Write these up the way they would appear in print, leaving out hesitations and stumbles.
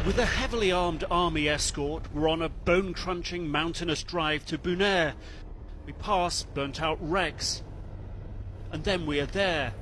With a heavily armed army escort, we're on a bone-crunching mountainous drive to Bونیر. We pass burnt-out wrecks. And then we are there.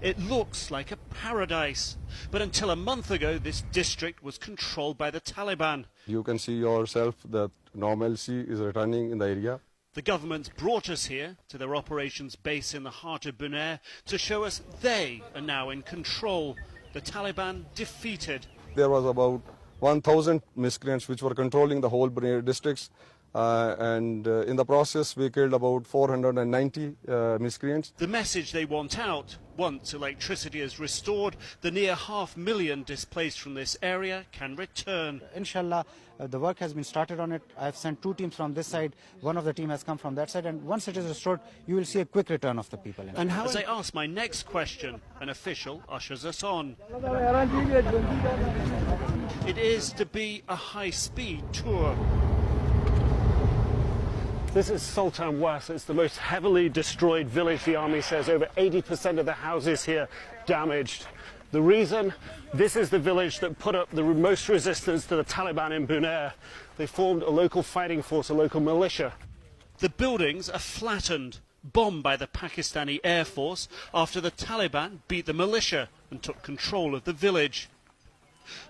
It looks like a paradise. But until a month ago, this district was controlled by the Taliban. You can see yourself that normalcy is returning in the area. The government brought us here to their operations base in the heart of Bونیر to show us they are now in control. The Taliban defeated. There was about 1,000 miscreants which were controlling the whole Bونیر districts. And in the process, we killed about 490 miscreants. The message they want out, once electricity is restored, the near 500,000 displaced from this area can return. Inshallah, the work has been started on it. I've sent 2 teams from this side. One of the team has come from that side. And once it is restored, you will see a quick return of the people. And as I ask my next question, an official ushers us on. It is to be a high-speed tour. This is Sultan Was. It's the most heavily destroyed village, the army says. Over 80% of the houses here damaged. The reason? This is the village that put up the most resistance to the Taliban in Bونیر. They formed a local fighting force, a local militia. The buildings are flattened, bombed by the Pakistani Air Force after the Taliban beat the militia and took control of the village.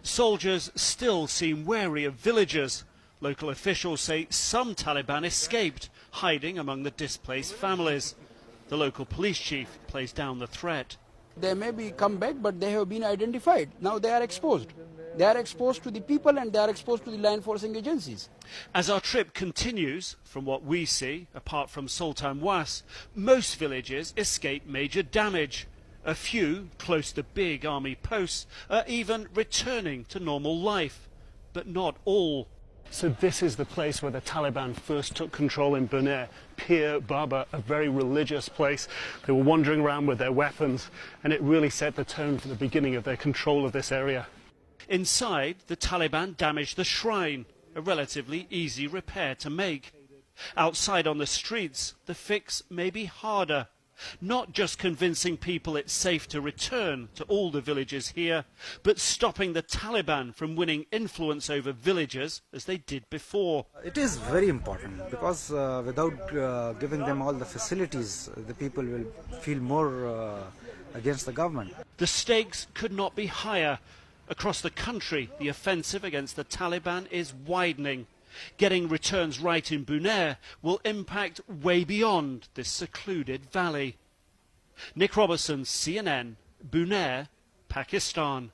Soldiers still seem wary of villagers. Local officials say some Taliban escaped, hiding among the displaced families. The local police chief plays down the threat. They may be come back, but they have been identified. Now they are exposed. They are exposed to the people and they are exposed to the law enforcing agencies. As our trip continues, from what we see, apart from Sultan Was, most villages escape major damage. A few, close to big army posts, are even returning to normal life. But not all. So this is the place where the Taliban first took control in Bونیر, Pir Baba, a very religious place. They were wandering around with their weapons, and it really set the tone for the beginning of their control of this area. Inside, the Taliban damaged the shrine, a relatively easy repair to make. Outside on the streets, the fix may be harder. Not just convincing people it's safe to return to all the villages here, but stopping the Taliban from winning influence over villagers as they did before. It is very important because without giving them all the facilities, the people will feel more against the government. The stakes could not be higher. Across the country, the offensive against the Taliban is widening. Getting returns right in Bونیر will impact way beyond this secluded valley. Nick Robertson, CNN, Bونیر, Pakistan.